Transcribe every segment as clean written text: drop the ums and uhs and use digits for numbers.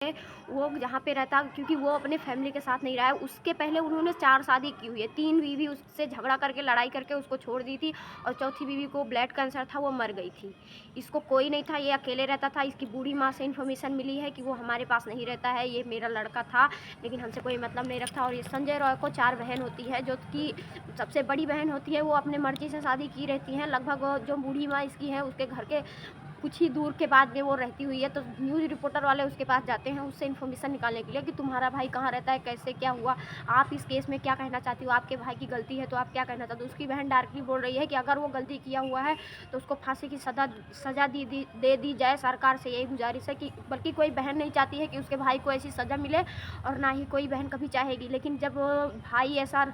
है वो जहाँ पे रहता, क्योंकि वो अपने फैमिली के साथ नहीं रहा है। उसके पहले उन्होंने 4 शादी की हुई है, 3 बीवी उससे झगड़ा करके लड़ाई करके उसको छोड़ दी थी और चौथी बीवी को ब्लड कैंसर था, वो मर गई थी। इसको कोई नहीं था, ये अकेले रहता था। इसकी बूढ़ी माँ से इन्फॉर्मेशन मिली है कि वो हमारे पास नहीं रहता है, ये मेरा लड़का था लेकिन हमसे कोई मतलब नहीं रखता। और ये संजय रॉय को 4 बहन होती है, जो कि सबसे बड़ी बहन होती है वो अपने मर्जी से शादी की रहती हैं। लगभग जो बूढ़ी माँ इसकी है उसके घर के कुछ ही दूर के बाद में वो रहती हुई है। तो न्यूज़ रिपोर्टर वाले उसके पास जाते हैं उससे इन्फॉर्मेशन निकालने के लिए कि तुम्हारा भाई कहाँ रहता है, कैसे क्या हुआ, आप इस केस में क्या कहना चाहती हो, आपके भाई की गलती है तो आप क्या कहना चाहते हो। उसकी बहन डायरेक्टली बोल रही है कि अगर वो गलती किया हुआ है तो उसको फांसी की सज़ा दे दी जाए। सरकार से यही गुजारिश है कि, बल्कि कोई बहन नहीं चाहती है कि उसके भाई को ऐसी सज़ा मिले और ना ही कोई बहन कभी चाहेगी। लेकिन जब भाई ऐसा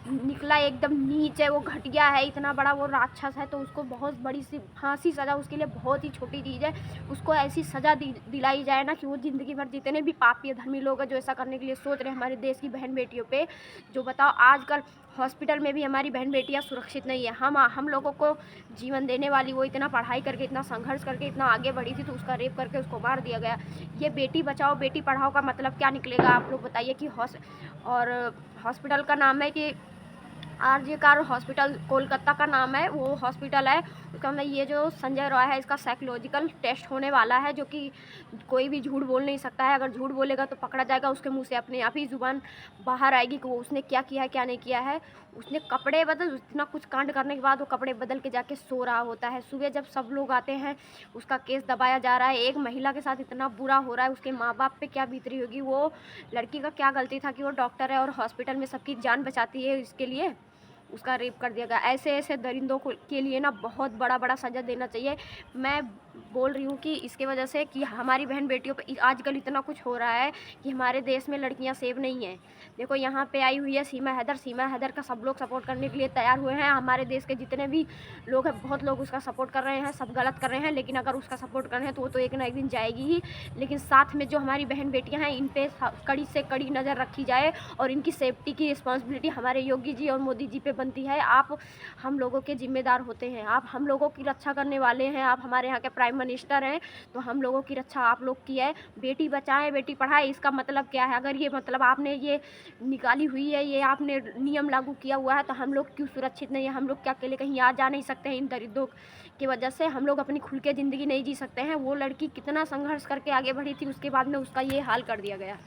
निकला एकदम नीच है, वो घटिया है, इतना बड़ा वो राक्षस है, तो उसको बहुत बड़ी सी फांसी सज़ा उसके लिए बहुत ही छोटी चीज़ है। उसको ऐसी सज़ा दिलाई जाए ना कि वो ज़िंदगी भर, जितने भी पापी धर्मी लोग हैं जो ऐसा करने के लिए सोच रहे हैं हमारे देश की बहन बेटियों पे, जो बताओ आजकल हॉस्पिटल में भी हमारी बहन बेटियां सुरक्षित नहीं है। हम लोगों को जीवन देने वाली वो इतना पढ़ाई करके, इतना संघर्ष करके, इतना आगे बढ़ी थी, तो उसका रेप करके उसको मार दिया गया। ये बेटी बचाओ बेटी पढ़ाओ का मतलब क्या निकलेगा, आप लोग बताइए। कि और हॉस्पिटल का नाम है कि आरजे कार हॉस्पिटल, कोलकाता का नाम है वो हॉस्पिटल है उसका। मैं ये जो संजय रॉय है इसका साइकोलॉजिकल टेस्ट होने वाला है, जो कि कोई भी झूठ बोल नहीं सकता है। अगर झूठ बोलेगा तो पकड़ा जाएगा, उसके मुंह से अपने आप ही जुबान बाहर आएगी कि वो उसने क्या किया है क्या नहीं किया है। उसने कपड़े बदल, इतना कुछ कांड करने के बाद वो कपड़े बदल के जाके सो रहा होता है। सुबह जब सब लोग आते हैं उसका केस दबाया जा रहा है। एक महिला के साथ इतना बुरा हो रहा है, उसके माँ बाप पे क्या बीत रही होगी। वो लड़की का क्या गलती था कि वो डॉक्टर है और हॉस्पिटल में सबकी जान बचाती है, इसके लिए उसका रेप कर दिया गया। ऐसे ऐसे दरिंदों के लिए ना बहुत बड़ा सज़ा देना चाहिए। मैं बोल रही हूँ कि इसके वजह से कि हमारी बहन बेटियों पे आजकल इतना कुछ हो रहा है कि हमारे देश में लड़कियां सेफ नहीं हैं। देखो यहाँ पे आई हुई है सीमा हैदर का सब लोग सपोर्ट करने के लिए तैयार हुए हैं। हमारे देश के जितने भी लोग हैं बहुत लोग उसका सपोर्ट कर रहे हैं, सब गलत कर रहे हैं, लेकिन अगर उसका सपोर्ट कर रहे हैं तो वो तो एक ना एक दिन जाएगी ही। लेकिन साथ में जो हमारी बहन बेटियाँ हैं इन पर कड़ी से कड़ी नज़र रखी जाए और इनकी सेफ्टी की रिस्पॉन्सिबिलिटी हमारे योगी जी और मोदी जी पे बनती है। आप हम लोगों के जिम्मेदार होते हैं, आप हम लोगों की रक्षा करने वाले हैं, आप हमारे यहाँ के प्राइम मिनिस्टर हैं, तो हम लोगों की रक्षा आप लोग की है। बेटी बचाएं बेटी पढ़ाएं, इसका मतलब क्या है? अगर ये मतलब आपने ये निकाली हुई है, ये आपने नियम लागू किया हुआ है, तो हम लोग क्यों सुरक्षित नहीं है? हम लोग क्या अकेले कहीं आ जा नहीं सकते हैं? इन दरिद्रों की वजह से हम लोग अपनी खुल के ज़िंदगी नहीं जी सकते हैं। वो लड़की कितना संघर्ष करके आगे बढ़ी थी, उसके बाद में उसका ये हाल कर दिया गया।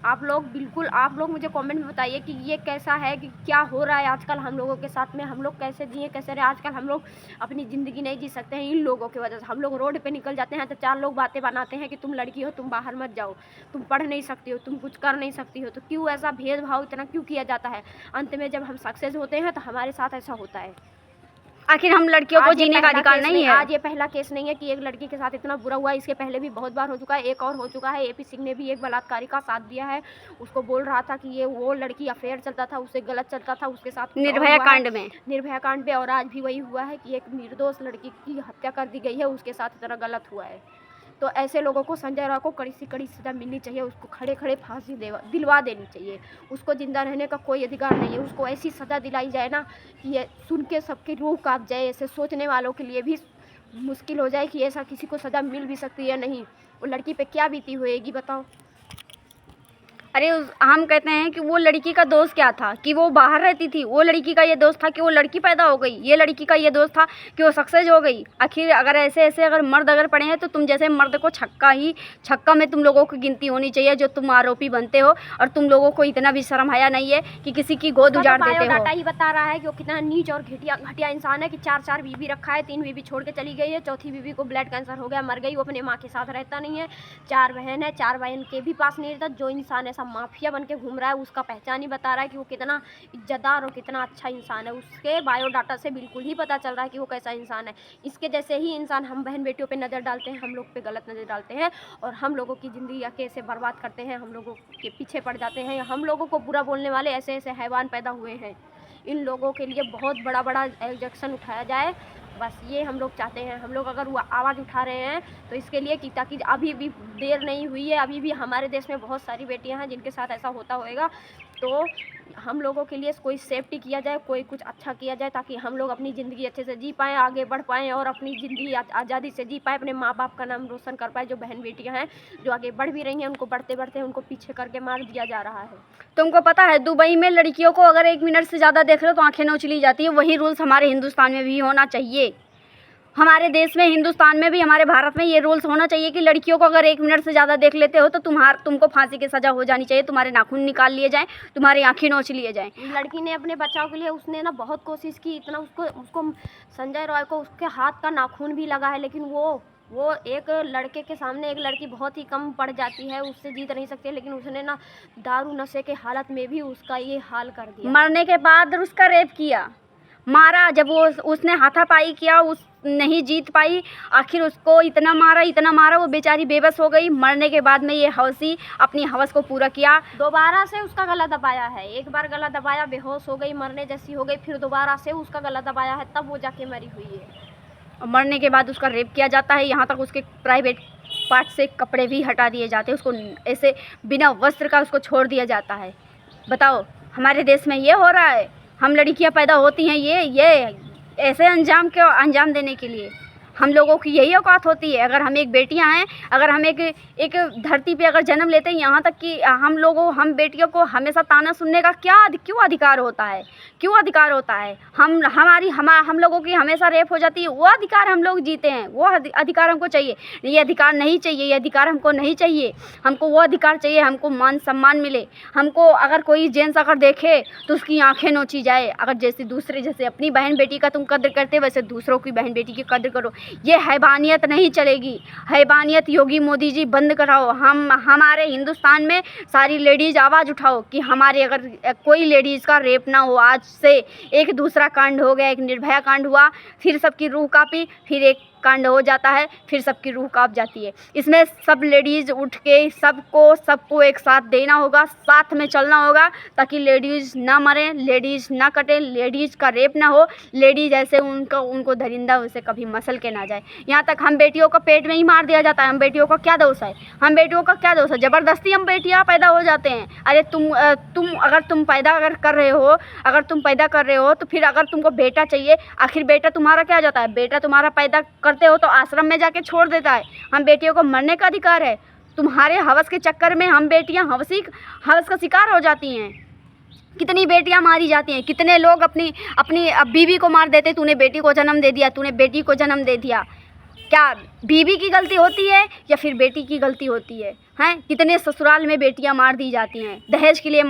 आप लोग मुझे कमेंट में बताइए कि ये कैसा है, कि क्या हो रहा है आजकल हम लोगों के साथ में। हम लोग कैसे जिए कैसे रहे? आजकल हम लोग अपनी ज़िंदगी नहीं जी सकते हैं इन लोगों की वजह से। हम लोग रोड पे निकल जाते हैं तो 4 लोग बातें बनाते हैं कि तुम लड़की हो, तुम बाहर मत जाओ, तुम पढ़ नहीं सकती हो, तुम कुछ कर नहीं सकती हो। तो क्यों ऐसा भेदभाव इतना क्यों किया जाता है? अंत में जब हम सक्सेस होते हैं तो हमारे साथ ऐसा होता है। आखिर हम लड़कियों को जीने का अधिकार नहीं है? आज ये पहला केस नहीं है कि एक लड़की के साथ इतना बुरा हुआ है, इसके पहले भी बहुत बार हो चुका है। एक और हो चुका है, एपी सिंह ने भी एक बलात्कारी का साथ दिया है। उसको बोल रहा था कि ये वो लड़की अफेयर चलता था, उससे गलत चलता था, उसके साथ निर्भया कांड में। और आज भी वही हुआ है कि एक निर्दोष लड़की की हत्या कर दी गई है, उसके साथ इतना गलत हुआ है। तो ऐसे लोगों को, संजय राव को कड़ी से कड़ी सज़ा मिलनी चाहिए। उसको खड़े खड़े फांसी दिलवा देनी चाहिए। उसको जिंदा रहने का कोई अधिकार नहीं है। उसको ऐसी सज़ा दिलाई जाए ना कि ये सुन के सबकी रूह कांप जाए। ऐसे सोचने वालों के लिए भी मुश्किल हो जाए कि ऐसा किसी को सज़ा मिल भी सकती है नहीं। वो लड़की पे क्या बीती होएगी बताओ। अरे हम कहते हैं कि वो लड़की का दोष क्या था कि वो बाहर रहती थी? वो लड़की का ये दोष था कि वो लड़की पैदा हो गई? ये लड़की का ये दोष था कि वो सक्सेस हो गई? आखिर अगर ऐसे अगर मर्द अगर पड़े हैं तो तुम जैसे मर्द को छक्का में तुम लोगों की गिनती होनी चाहिए, जो तुम आरोपी बनते हो। और तुम लोगों को इतना भी शर्म हया नहीं है कि किसी की गोद उजाड़ देते हो। बायोडाटा ही बता रहा है कि वो कितना नीच और घटिया इंसान है कि 4 बीवी रखा है, 3 बीवी छोड़ के चली गई है, चौथी बीवी को ब्लड कैंसर हो गया, मर गई। वो अपने माँ के साथ रहता नहीं है। 4 बहन है, 4 बहन के भी पास नहीं रहता। जो इंसान ऐसा माफिया बन के घूम रहा है उसका पहचान ही बता रहा है कि वो कितना इज्जतदार और कितना अच्छा इंसान है। उसके बायोडाटा से बिल्कुल ही पता चल रहा है कि वो कैसा इंसान है। इसके जैसे ही इंसान हम बहन बेटियों पे नज़र डालते हैं, हम लोग पे गलत नज़र डालते हैं और हम लोगों की ज़िंदगी कैसे बर्बाद करते हैं, हम लोगों के पीछे पड़ जाते हैं। हम लोगों को बुरा बोलने वाले ऐसे ऐसे हैवान पैदा हुए हैं। इन लोगों के लिए बहुत बड़ा एक्शन उठाया जाए, बस ये हम लोग चाहते हैं। हम लोग अगर वो आवाज़ उठा रहे हैं तो इसके लिए कि ताकि अभी भी देर नहीं हुई है, अभी भी हमारे देश में बहुत सारी बेटियां हैं जिनके साथ ऐसा होता होएगा। तो तो हम लोगों के लिए कोई सेफ्टी किया जाए, कोई कुछ अच्छा किया जाए, ताकि हम लोग अपनी ज़िंदगी अच्छे से जी पाएँ, आगे बढ़ पाएँ और अपनी ज़िंदगी आज़ादी से जी पाएँ, अपने माँ बाप का नाम रोशन कर पाएँ। जो बहन बेटियां हैं जो आगे बढ़ भी रही हैं, उनको बढ़ते बढ़ते उनको पीछे करके मार दिया जा रहा है। तुमको पता है दुबई में लड़कियों को अगर 1 मिनट से ज़्यादा देख लो तो आंखें नोच ली जाती है। वही रूल्स हमारे हिंदुस्तान में भी होना चाहिए। हमारे देश में, हिंदुस्तान में भी, हमारे भारत में ये रूल्स होना चाहिए कि लड़कियों को अगर 1 मिनट से ज़्यादा देख लेते हो तो तुमको फांसी की सज़ा हो जानी चाहिए, तुम्हारे नाखून निकाल लिए जाएँ, तुम्हारी आंखें नोच लिए जाएँ। लड़की ने अपने बचाव के लिए उसने ना बहुत कोशिश की, इतना उसको संजय रॉय को उसके हाथ का नाखून भी लगा है, लेकिन वो एक लड़के के सामने एक लड़की बहुत ही कम पड़ जाती है, उससे जीत नहीं सकती, लेकिन उसने ना दारू नशे के हालत में भी उसका ये हाल कर दिया। मरने के बाद उसका रेप किया, मारा। जब उसने हाथापाई किया, उस नहीं जीत पाई, आखिर उसको इतना मारा, वो बेचारी बेबस हो गई। मरने के बाद में ये हवसी अपनी हवस को पूरा किया। दोबारा से उसका गला दबाया है, एक बार गला दबाया, बेहोश हो गई, मरने जैसी हो गई, फिर दोबारा से उसका गला दबाया है, तब वो जाके मरी हुई है। और मरने के बाद उसका रेप किया जाता है, यहाँ तक उसके प्राइवेट पार्ट से कपड़े भी हटा दिए जाते हैं, उसको ऐसे बिना वस्त्र का उसको छोड़ दिया जाता है। बताओ हमारे देश में ये हो रहा है। हम लड़कियां पैदा होती हैं ये ऐसे अंजाम देने के लिए। हम लोगों की यही औकात होती है। अगर हम एक बेटियां हैं, अगर हम एक धरती पे अगर जन्म लेते हैं, यहाँ तक कि हम बेटियों को हमेशा ताना सुनने का क्यों अधिकार होता है? हम लोगों की हमेशा रेप हो जाती है। वो अधिकार हम लोग जीते हैं, वो अधिकार हमको चाहिए। ये अधिकार नहीं चाहिए, ये अधिकार हमको नहीं चाहिए। हमको वो अधिकार चाहिए, हमको मान सम्मान मिले। हमको अगर कोई जेंट्स अगर देखे तो उसकी आंखें नोची जाए। अगर जैसे अपनी बहन बेटी का तुम कद्र करते, वैसे दूसरों की बहन बेटी की कद्र करो। ये हैवानियत नहीं चलेगी। हैवानियत योगी मोदी जी बंद कराओ। हमारे हिंदुस्तान में सारी लेडीज़ आवाज़ उठाओ कि हमारे अगर कोई लेडीज़ का रेप ना हो। आज से एक दूसरा कांड हो गया, एक निर्भया कांड हुआ, फिर सबकी रूह कांपी, फिर एक कांड हो जाता है, फिर सबकी रूह कांप जाती है। इसमें सब लेडीज़ उठ के सबको एक साथ देना होगा, साथ में चलना होगा, ताकि लेडीज़ ना मरें, लेडीज़ ना कटें, लेडीज़ का रेप ना हो, लेडीज़ ऐसे उनको दरिंदा उसे कभी मसल के ना जाए। यहाँ तक हम बेटियों को पेट में ही मार दिया जाता है। हम बेटियों का क्या दोष है? ज़बरदस्ती हम बेटियाँ पैदा हो जाते हैं। अरे अगर तुम पैदा कर रहे हो तो फिर अगर तुमको बेटा चाहिए, आखिर बेटा तुम्हारा क्या जाता है? बेटा तुम्हारा पैदा करते हो तो आश्रम में जाके छोड़ देता है। हम बेटियों को मरने का अधिकार है। तुम्हारे हवस के चक्कर में हम बेटियां हवस का शिकार हो जाती हैं। कितनी बेटियां मारी जाती हैं, कितने लोग अपनी बीवी को मार देते। तूने बेटी को जन्म दे दिया, क्या बीवी की गलती होती है या फिर बेटी की गलती होती है? हैं, कितने ससुराल में बेटियां मार दी जाती हैं, दहेज के लिए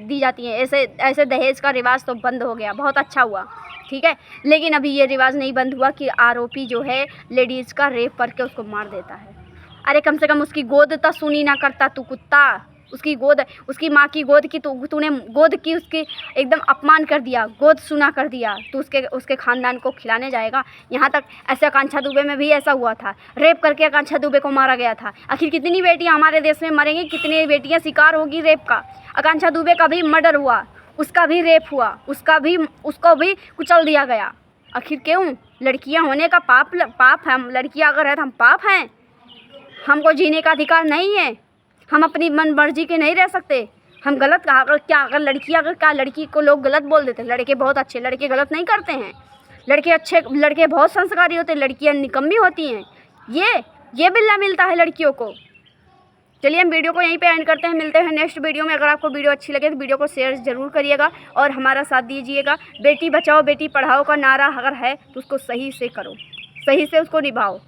दी जाती हैं। ऐसे दहेज का रिवाज तो बंद हो गया, बहुत अच्छा हुआ, ठीक है। लेकिन अभी ये रिवाज नहीं बंद हुआ कि आरोपी जो है लेडीज़ का रेप करके उसको मार देता है। अरे कम से कम उसकी गोद तो सुनी ना करता तू कुत्ता। उसकी माँ की गोद की तूने गोद की, उसकी एकदम अपमान कर दिया, गोद सुना कर दिया। तू उसके ख़ानदान को खिलाने जाएगा? यहाँ तक ऐसे आकांक्षा दुबे में भी ऐसा हुआ था, रेप करके आकांक्षा दुबे को मारा गया था। आखिर कितनी बेटियाँ हमारे देश में मरेंगी, कितनी बेटियाँ शिकार होगी रेप का? आकांक्षा दुबे का भी मर्डर हुआ, उसका भी रेप हुआ, उसको भी कुचल दिया गया। आखिर क्यों? लड़कियां होने का पाप है। लड़कियां अगर है तो हम पाप हैं? हमको जीने का अधिकार नहीं है? हम अपनी मन मर्जी के नहीं रह सकते? हम गलत अगर लड़की को लोग गलत बोल देते। लड़के बहुत अच्छे, लड़के गलत नहीं करते हैं। लड़के बहुत संस्कारी होते हैं, लड़कियां निकम्मी होती हैं। ये बिल्ला मिलता है लड़कियों को। चलिए हम वीडियो को यहीं पे एंड करते हैं, मिलते हैं नेक्स्ट वीडियो में। अगर आपको वीडियो अच्छी लगे तो वीडियो को शेयर ज़रूर करिएगा और हमारा साथ दीजिएगा। बेटी बचाओ बेटी पढ़ाओ का नारा अगर है तो उसको सही से करो, सही से उसको निभाओ।